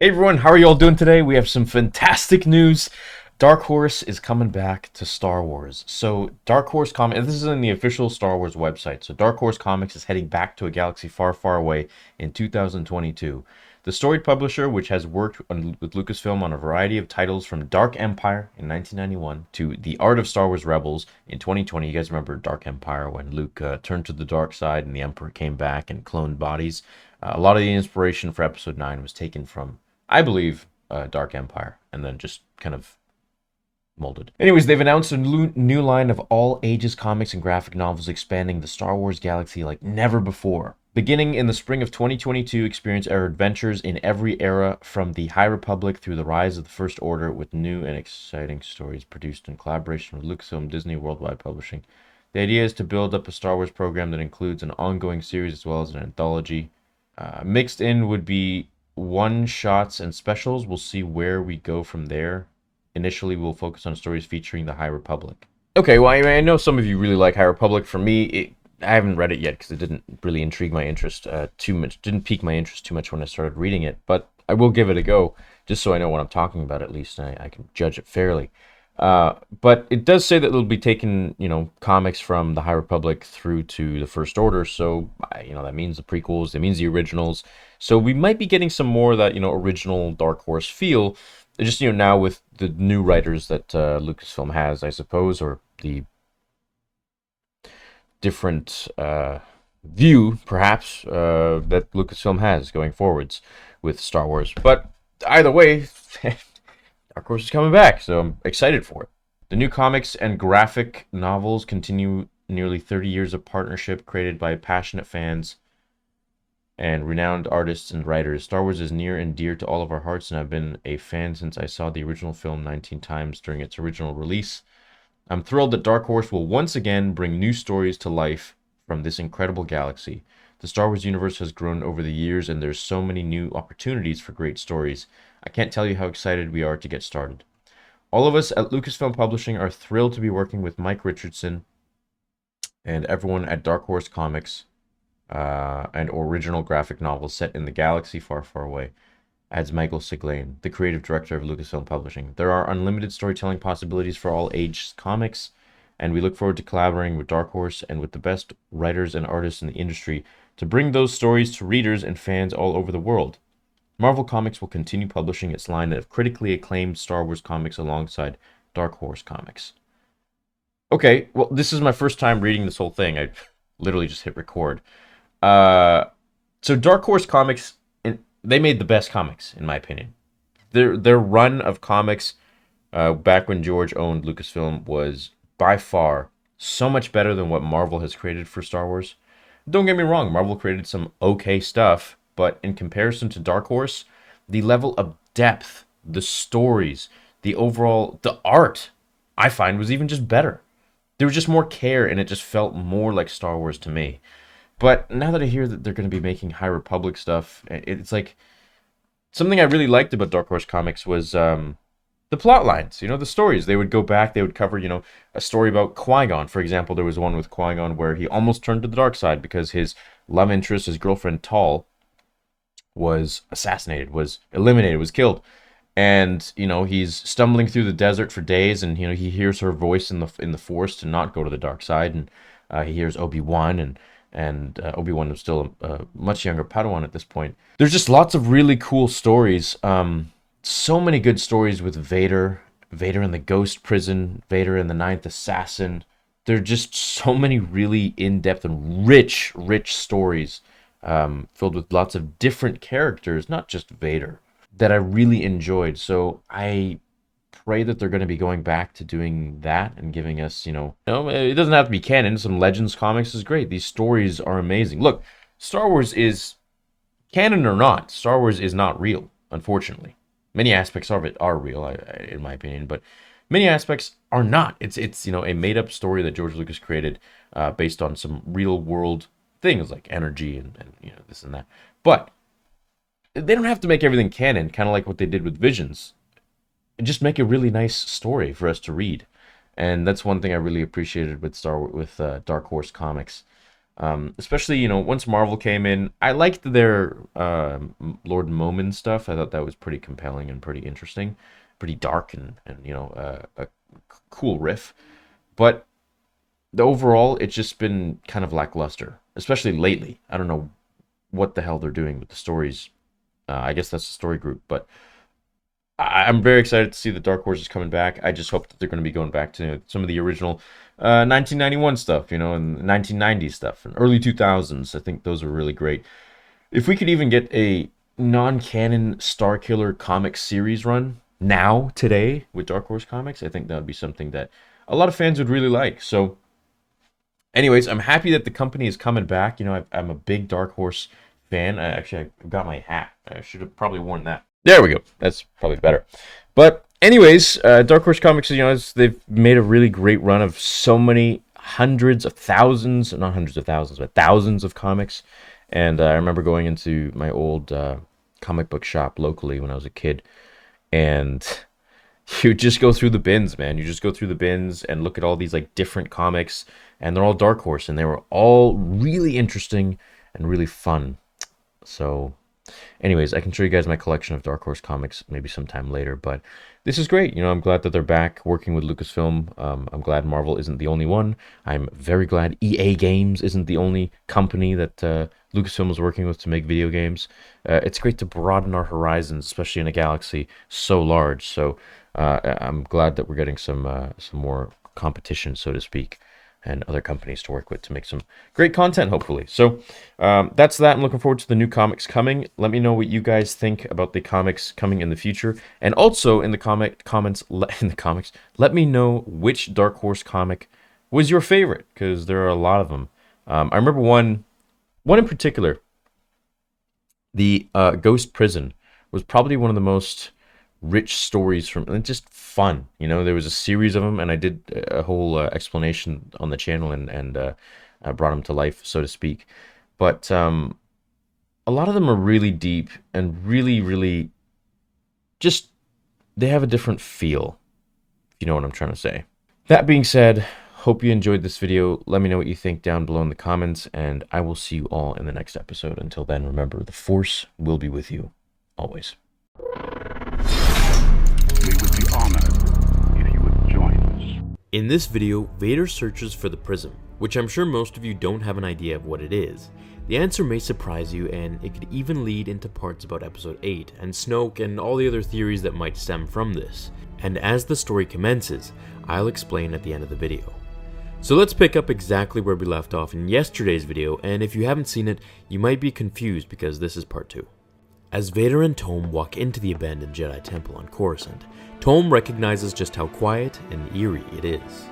Hey everyone, how are you all doing today? We have some fantastic news. Dark Horse is coming back to Star Wars. So Dark Horse Comics, this is in the official Star Wars website. So Dark Horse Comics is heading back to a galaxy far, far away in 2022. The storied publisher, which has worked with Lucasfilm on a variety of titles from Dark Empire in 1991 to The Art of Star Wars Rebels in 2020. You guys remember Dark Empire when Luke turned to the dark side and the Emperor came back and cloned bodies? A lot of the inspiration for Episode 9 was taken from, I believe, Dark Empire, and then just kind of molded. Anyways, they've announced a new line of all ages comics and graphic novels expanding the Star Wars galaxy like never before. Beginning in the spring of 2022, experience our adventures in every era from the High Republic through the rise of the First Order with new and exciting stories produced in collaboration with Lucasfilm, Disney Worldwide Publishing. The idea is to build up a Star Wars program that includes an ongoing series as well as an anthology. Mixed in would be one-shots and specials. We'll see where we go from there. Initially, we'll focus on stories featuring the High Republic. Okay, well, I know some of you really like High Republic. For me, I haven't read it yet because it didn't really intrigue my interest too much. Didn't pique my interest too much when I started reading it, but I will give it a go just so I know what I'm talking about at least, and I can judge it fairly. But it does say that they'll be taking, comics from the High Republic through to the First Order. So, that means the prequels, that means the originals. So we might be getting some more of that, original Dark Horse feel. Just, now with the new writers that Lucasfilm has, I suppose, or the different view, perhaps, that Lucasfilm has going forwards with Star Wars. But either way, Dark Horse is coming back, so I'm excited for it. The new comics and graphic novels continue nearly 30 years of partnership created by passionate fans and renowned artists and writers. Star Wars is near and dear to all of our hearts, and I've been a fan since I saw the original film 19 times during its original release. I'm thrilled that Dark Horse will once again bring new stories to life from this incredible galaxy. The Star Wars universe has grown over the years, and there's so many new opportunities for great stories. I can't tell you how excited we are to get started. All of us at Lucasfilm Publishing are thrilled to be working with Mike Richardson and everyone at Dark Horse Comics and original graphic novels set in the galaxy far, far away, adds Michael Siglain, the creative director of Lucasfilm Publishing. There are unlimited storytelling possibilities for all ages comics, and we look forward to collaborating with Dark Horse and with the best writers and artists in the industry to bring those stories to readers and fans all over the world. Marvel Comics will continue publishing its line of critically acclaimed Star Wars comics alongside Dark Horse Comics. Okay, well, this is my first time reading this whole thing. I literally just hit record. So Dark Horse Comics, they made the best comics, in my opinion. Their run of comics back when George owned Lucasfilm was by far so much better than what Marvel has created for Star Wars. Don't get me wrong, Marvel created some okay stuff, but in comparison to Dark Horse, the level of depth, the stories, the art, I find was even just better. There was just more care, and it just felt more like Star Wars to me. But now that I hear that they're going to be making High Republic stuff, it's like something I really liked about Dark Horse Comics was the plot lines, the stories. They would go back, they would cover, a story about Qui-Gon. For example, there was one with Qui-Gon where he almost turned to the dark side because his love interest, his girlfriend Tal, was assassinated, was eliminated, was killed. And, he's stumbling through the desert for days, and, he hears her voice in the Force to not go to the dark side, and he hears Obi-Wan, and Obi-Wan was still a much younger Padawan at this point. There's just lots of really cool stories. So many good stories with Vader in the Ghost Prison, Vader in the Ninth Assassin. There are just so many really in-depth and rich stories filled with lots of different characters, not just Vader, that I really enjoyed. So I pray that they're going to be going back to doing that and giving us, it doesn't have to be canon. Some Legends comics is great. These stories are amazing. Look, Star Wars is, canon or not, Star Wars is not real, unfortunately. Many aspects of it are real, in my opinion, but many aspects are not. It's a made-up story that George Lucas created based on some real-world things like energy and this and that. But they don't have to make everything canon, kind of like what they did with Visions. Just make a really nice story for us to read, and that's one thing I really appreciated with Dark Horse Comics. Especially, once Marvel came in, I liked their Lord Momin stuff. I thought that was pretty compelling and pretty interesting, pretty dark and a cool riff. But overall, it's just been kind of lackluster, especially lately. I don't know what the hell they're doing with the stories. I guess that's the story group, but I'm very excited to see the Dark Horse is coming back. I just hope that they're going to be going back to some of the original 1991 stuff, and 1990 stuff, and early 2000s. I think those were really great. If we could even get a non-canon Starkiller comic series run now, today, with Dark Horse Comics, I think that would be something that a lot of fans would really like. So, anyways, I'm happy that the company is coming back. I'm a big Dark Horse fan. I got my hat. I should have probably worn that. There we go. That's probably better. But anyways, Dark Horse Comics, they've made a really great run of so many hundreds of thousands, not hundreds of thousands, but thousands of comics. And I remember going into my old comic book shop locally when I was a kid, and you just go through the bins, man. You just go through the bins and look at all these like different comics, and they're all Dark Horse, and they were all really interesting and really fun. So, anyways, I can show you guys my collection of Dark Horse comics maybe sometime later, but this is great. I'm glad that they're back working with Lucasfilm. I'm glad Marvel isn't the only one. I'm very glad EA Games isn't the only company that Lucasfilm is working with to make video games. It's great to broaden our horizons, especially in a galaxy so large. So I'm glad that we're getting some more competition, so to speak, and other companies to work with to make some great content, hopefully. So that's that. I'm looking forward to the new comics coming. Let me know what you guys think about the comics coming in the future. And also in the comments, let me know which Dark Horse comic was your favorite, because there are a lot of them. I remember one in particular, the Ghost Prison, was probably one of the most rich stories from, and just fun. There was a series of them, and I did a whole explanation on the channel and brought them to life, so to speak. But a lot of them are really deep and really, really just, they have a different feel, if you know what I'm trying to say. That being said, hope you enjoyed this video. Let me know what you think down below in the comments, and I will see you all in the next episode. Until then, remember, the Force will be with you always. We would be honored if you would join us. In this video, Vader searches for the prism, which I'm sure most of you don't have an idea of what it is. The answer may surprise you, and it could even lead into parts about Episode 8 and Snoke and all the other theories that might stem from this. And as the story commences, I'll explain at the end of the video. So let's pick up exactly where we left off in yesterday's video, and if you haven't seen it, you might be confused because this is part 2. As Vader and Tome walk into the abandoned Jedi Temple on Coruscant, Tome recognizes just how quiet and eerie it is.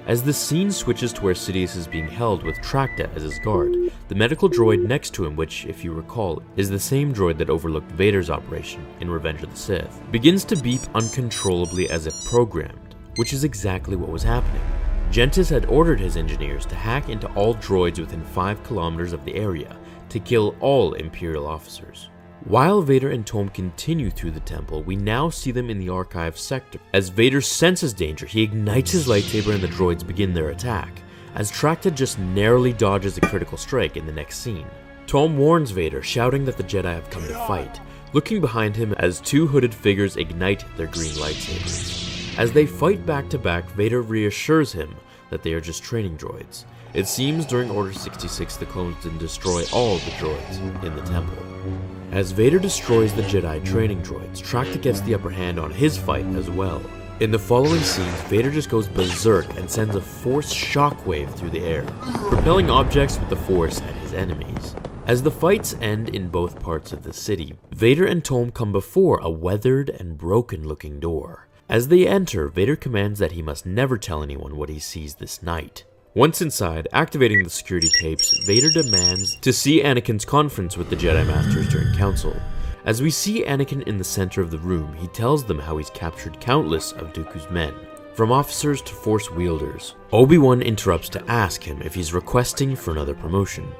As the scene switches to where Sidious is being held with Tracta as his guard, the medical droid next to him, which, if you recall, is the same droid that overlooked Vader's operation in Revenge of the Sith, begins to beep uncontrollably as if programmed, which is exactly what was happening. Gentis had ordered his engineers to hack into all droids within 5 kilometers of the area to kill all Imperial officers. While Vader and Tome continue through the temple, we now see them in the archive sector. As Vader senses danger, he ignites his lightsaber and the droids begin their attack, as Tracta just narrowly dodges a critical strike in the next scene. Tome warns Vader, shouting that the Jedi have come to fight, looking behind him as 2 hooded figures ignite their green lightsabers. As they fight back to back, Vader reassures him that they are just training droids. It seems during Order 66 the clones didn't destroy all the droids in the temple. As Vader destroys the Jedi training droids, Tracta gets the upper hand on his fight as well. In the following scenes, Vader just goes berserk and sends a Force shockwave through the air, propelling objects with the Force at his enemies. As the fights end in both parts of the city, Vader and Tome come before a weathered and broken-looking door. As they enter, Vader commands that he must never tell anyone what he sees this night. Once inside, activating the security tapes, Vader demands to see Anakin's conference with the Jedi Masters during Council. As we see Anakin in the center of the room, he tells them how he's captured countless of Dooku's men, from officers to Force wielders. Obi-Wan interrupts to ask him if he's requesting for another promotion.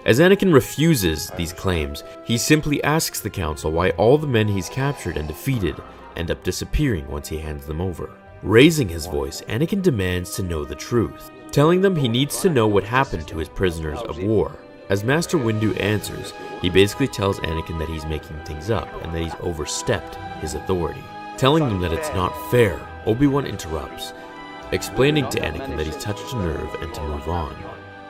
As Anakin refuses these claims, he simply asks the Council why all the men he's captured and defeated end up disappearing once he hands them over. Raising his voice, Anakin demands to know the truth. telling them he needs to know what happened to his prisoners of war. As Master Windu answers, he basically tells Anakin that he's making things up and that he's overstepped his authority. Telling them that it's not fair, Obi-Wan interrupts, explaining to Anakin that he's touched a nerve and to move on.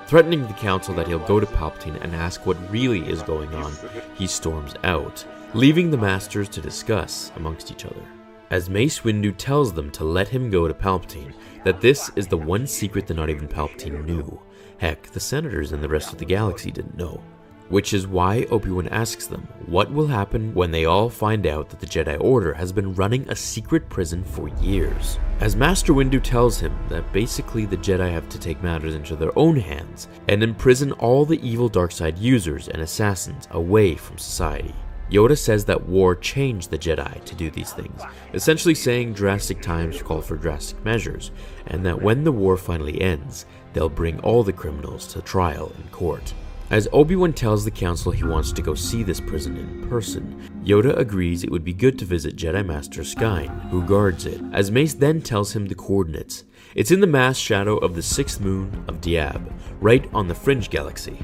Threatening the council that he'll go to Palpatine and ask what really is going on, he storms out, leaving the masters to discuss amongst each other. As Mace Windu tells them to let him go to Palpatine, that this is the one secret that not even Palpatine knew. Heck, the senators and the rest of the galaxy didn't know. Which is why Obi-Wan asks them what will happen when they all find out that the Jedi Order has been running a secret prison for years. As Master Windu tells him that basically the Jedi have to take matters into their own hands and imprison all the evil dark-side users and assassins away from society. Yoda says that war changed the Jedi to do these things, essentially saying drastic times call for drastic measures, and that when the war finally ends, they'll bring all the criminals to trial in court. As Obi-Wan tells the council he wants to go see this prison in person, Yoda agrees it would be good to visit Jedi Master Skyne, who guards it, as Mace then tells him the coordinates. It's in the mass shadow of the 6th moon of Diab, right on the Fringe Galaxy.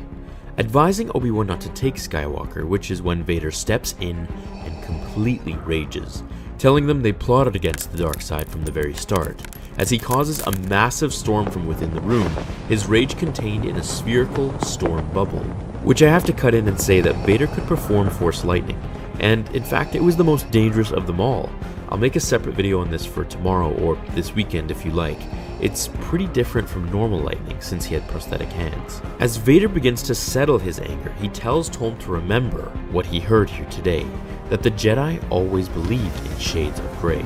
Advising Obi-Wan not to take Skywalker, which is when Vader steps in and completely rages, telling them they plotted against the dark side from the very start. As he causes a massive storm from within the room, his rage contained in a spherical storm bubble. Which I have to cut in and say that Vader could perform Force Lightning, and in fact it was the most dangerous of them all. I'll make a separate video on this for tomorrow or this weekend if you like. It's pretty different from normal lightning since he had prosthetic hands. As Vader begins to settle his anger, he tells Tom to remember what he heard here today, that the Jedi always believed in shades of grey.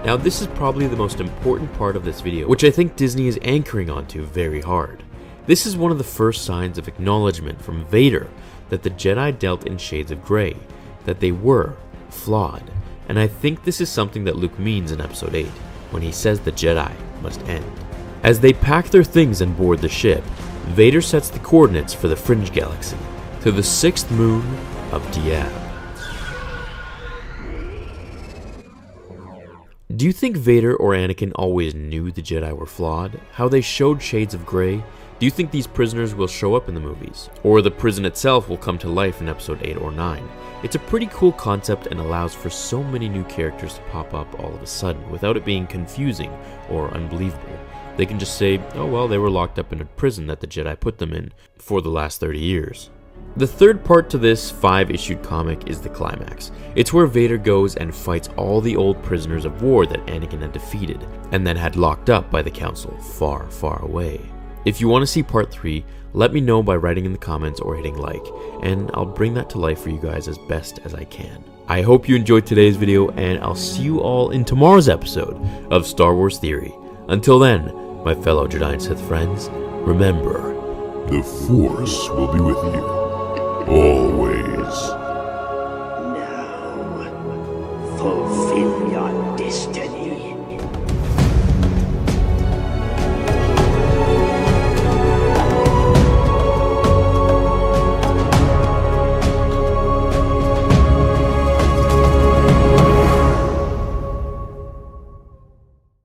Now this is probably the most important part of this video, which I think Disney is anchoring onto very hard. This is one of the first signs of acknowledgement from Vader that the Jedi dealt in shades of grey, that they were flawed, and I think this is something that Luke means in Episode 8, when he says the Jedi must end. As they pack their things and board the ship, Vader sets the coordinates for the Fringe Galaxy, to the 6th moon of Diab. Do you think Vader or Anakin always knew the Jedi were flawed? How they showed shades of grey? Do you think these prisoners will show up in the movies? Or the prison itself will come to life in Episode 8 or 9? It's a pretty cool concept and allows for so many new characters to pop up all of a sudden without it being confusing or unbelievable. They can just say, oh well, they were locked up in a prison that the Jedi put them in for the last 30 years. The third part to this 5-issued comic is the climax. It's where Vader goes and fights all the old prisoners of war that Anakin had defeated, and then had locked up by the Council far, far away. If you want to see part 3, let me know by writing in the comments or hitting like, and I'll bring that to life for you guys as best as I can. I hope you enjoyed today's video, and I'll see you all in tomorrow's episode of Star Wars Theory. Until then, my fellow Jedi and Sith friends, remember, the Force will be with you. Always. Now, fulfill your destiny.